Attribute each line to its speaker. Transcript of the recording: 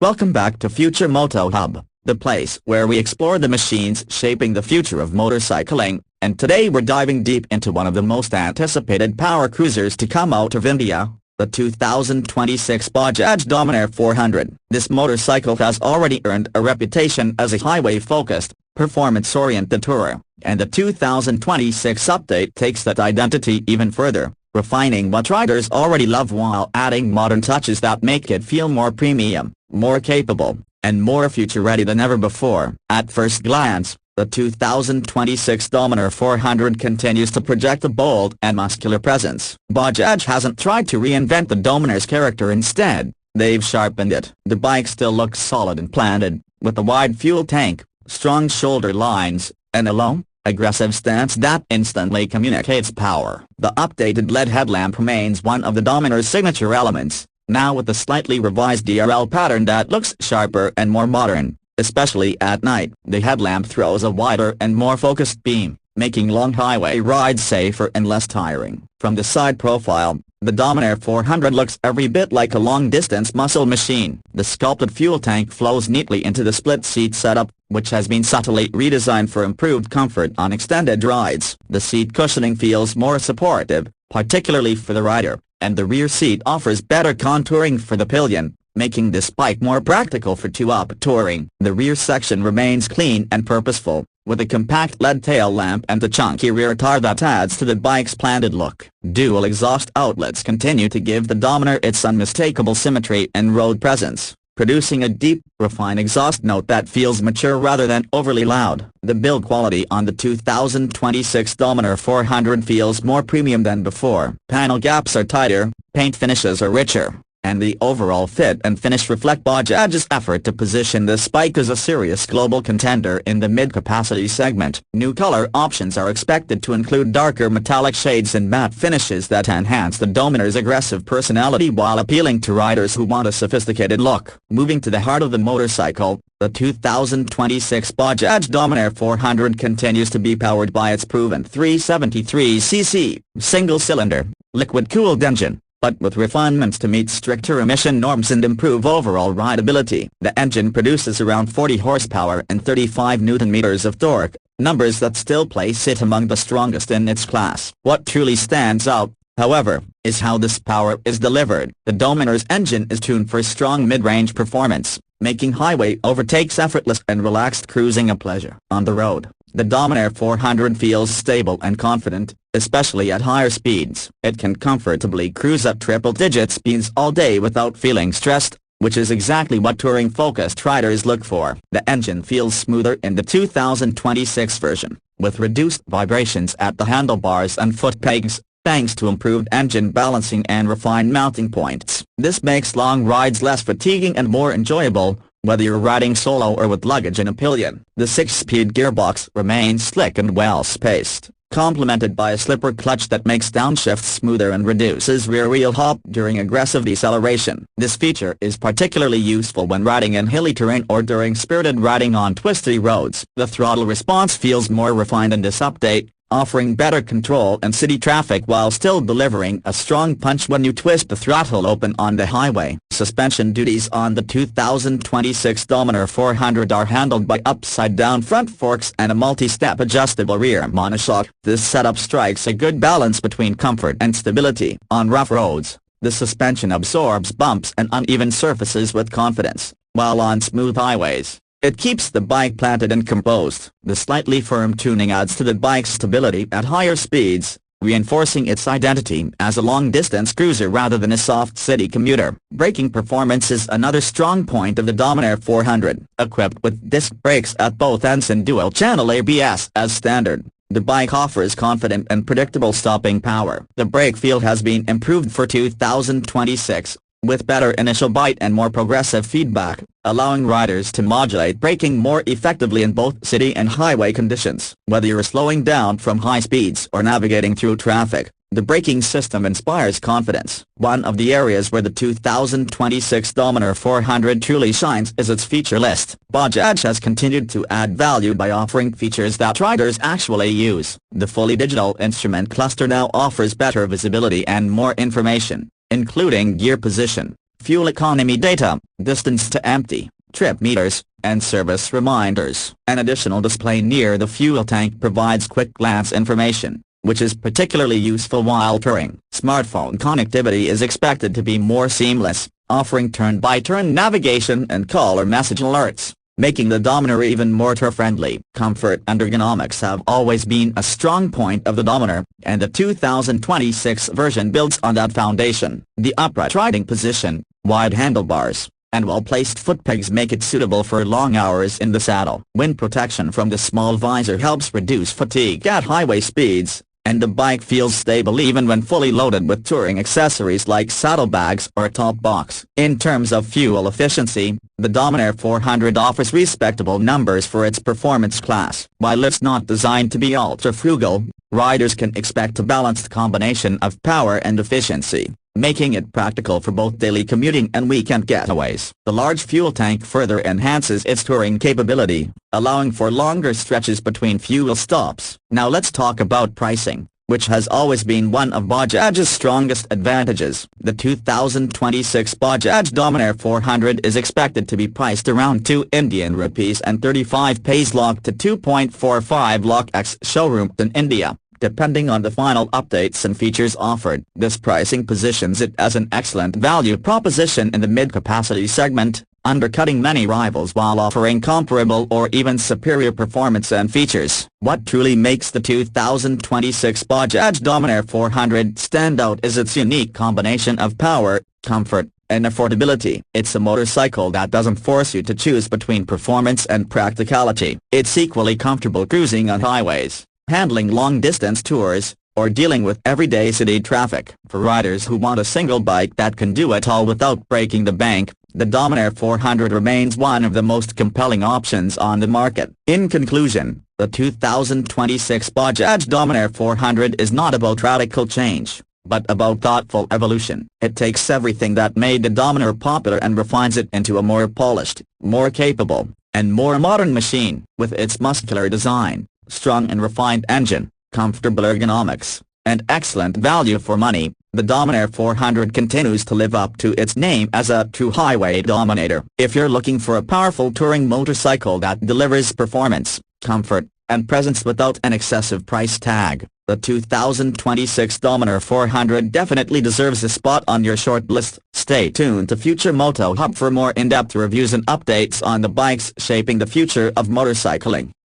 Speaker 1: Welcome back to Future Moto Hub, the place where we explore the machines shaping the future of motorcycling, and today we're diving deep into one of the most anticipated power cruisers to come out of India, the 2026 Bajaj Dominar 400. This motorcycle has already earned a reputation as a highway-focused, performance-oriented tourer, and the 2026 update takes that identity even further, refining what riders already love while adding modern touches that make it feel more premium, more capable, and more future-ready than ever before. At first glance, the 2026 Dominar 400 continues to project a bold and muscular presence. Bajaj hasn't tried to reinvent the Dominar's character. Instead, they've sharpened it. The bike still looks solid and planted, with a wide fuel tank, strong shoulder lines, and a low, aggressive stance that instantly communicates power. The updated LED headlamp remains one of the Dominar's signature elements, now with a slightly revised DRL pattern that looks sharper and more modern, especially at night. The headlamp throws a wider and more focused beam, making long highway rides safer and less tiring. From the side profile, the Dominar 400 looks every bit like a long-distance muscle machine. The sculpted fuel tank flows neatly into the split-seat setup, which has been subtly redesigned for improved comfort on extended rides. The seat cushioning feels more supportive, particularly for the rider, and the rear seat offers better contouring for the pillion, making this bike more practical for two-up touring. The rear section remains clean and purposeful, with a compact LED tail lamp and a chunky rear tire that adds to the bike's planted look. Dual exhaust outlets continue to give the Dominar its unmistakable symmetry and road presence, producing a deep, refined exhaust note that feels mature rather than overly loud. The build quality on the 2026 Dominar 400 feels more premium than before. Panel gaps are tighter, paint finishes are richer, and the overall fit and finish reflect Bajaj's effort to position this bike as a serious global contender in the mid-capacity segment. New color options are expected to include darker metallic shades and matte finishes that enhance the Dominar's aggressive personality while appealing to riders who want a sophisticated look. Moving to the heart of the motorcycle, the 2026 Bajaj Dominar 400 continues to be powered by its proven 373cc, single-cylinder, liquid-cooled engine, but with refinements to meet stricter emission norms and improve overall rideability. The engine produces around 40 horsepower and 35 Nm of torque, numbers that still place it among the strongest in its class. What truly stands out, however, is how this power is delivered. The Dominar's engine is tuned for strong mid-range performance, making highway overtakes effortless and relaxed cruising a pleasure. On the road, the Dominar 400 feels stable and confident, especially at higher speeds. It can comfortably cruise at triple-digit speeds all day without feeling stressed, which is exactly what touring-focused riders look for. The engine feels smoother in the 2026 version, with reduced vibrations at the handlebars and foot pegs, thanks to improved engine balancing and refined mounting points. This makes long rides less fatiguing and more enjoyable, whether you're riding solo or with luggage in a pillion. The 6-speed gearbox remains slick and well-spaced, complemented by a slipper clutch that makes downshifts smoother and reduces rear wheel hop during aggressive deceleration. This feature is particularly useful when riding in hilly terrain or during spirited riding on twisty roads. The throttle response feels more refined in this update, offering better control in city traffic while still delivering a strong punch when you twist the throttle open on the highway. Suspension duties on the 2026 Dominar 400 are handled by upside-down front forks and a multi-step adjustable rear monoshock. This setup strikes a good balance between comfort and stability. On rough roads, the suspension absorbs bumps and uneven surfaces with confidence, while on smooth highways, it keeps the bike planted and composed. The slightly firm tuning adds to the bike's stability at higher speeds, reinforcing its identity as a long-distance cruiser rather than a soft city commuter. Braking performance is another strong point of the Dominar 400. Equipped with disc brakes at both ends and dual-channel ABS as standard, the bike offers confident and predictable stopping power. The brake feel has been improved for 2026, with better initial bite and more progressive feedback, allowing riders to modulate braking more effectively in both city and highway conditions. Whether you're slowing down from high speeds or navigating through traffic, the braking system inspires confidence. One of the areas where the 2026 Dominar 400 truly shines is its feature list. Bajaj has continued to add value by offering features that riders actually use. The fully digital instrument cluster now offers better visibility and more information, including gear position, fuel economy data, distance to empty, trip meters, and service reminders. An additional display near the fuel tank provides quick glance information, which is particularly useful while touring. Smartphone connectivity is expected to be more seamless, offering turn-by-turn navigation and call or message alerts, making the Dominar even more tour-friendly. Comfort and ergonomics have always been a strong point of the Dominar, and the 2026 version builds on that foundation. The upright riding position, wide handlebars, and well-placed foot pegs make it suitable for long hours in the saddle. Wind protection from the small visor helps reduce fatigue at highway speeds, and the bike feels stable even when fully loaded with touring accessories like saddlebags or a top box. In terms of fuel efficiency, the Dominar 400 offers respectable numbers for its performance class. While it's not designed to be ultra-frugal, riders can expect a balanced combination of power and efficiency, making it practical for both daily commuting and weekend getaways. The large fuel tank further enhances its touring capability, allowing for longer stretches between fuel stops. Now let's talk about pricing, which has always been one of Bajaj's strongest advantages. The 2026 Bajaj Dominar 400 is expected to be priced around 2 Indian rupees and 35 paise lakh to 2.45 lakh ex showroom in India, depending on the final updates and features offered. This pricing positions it as an excellent value proposition in the mid-capacity segment, undercutting many rivals while offering comparable or even superior performance and features. What truly makes the 2026 Bajaj Dominar 400 stand out is its unique combination of power, comfort, and affordability. It's a motorcycle that doesn't force you to choose between performance and practicality. It's equally comfortable cruising on highways, handling long-distance tours, or dealing with everyday city traffic. For riders who want a single bike that can do it all without breaking the bank, the Dominar 400 remains one of the most compelling options on the market. In conclusion, the 2026 Bajaj Dominar 400 is not about radical change, but about thoughtful evolution. It takes everything that made the Dominar popular and refines it into a more polished, more capable, and more modern machine. With its muscular design, strong and refined engine, comfortable ergonomics, and excellent value for money, the Dominar 400 continues to live up to its name as a true highway dominator. If you're looking for a powerful touring motorcycle that delivers performance, comfort, and presence without an excessive price tag, the 2026 Dominar 400 definitely deserves a spot on your short list. Stay tuned to Future Moto Hub for more in-depth reviews and updates on the bikes shaping the future of motorcycling.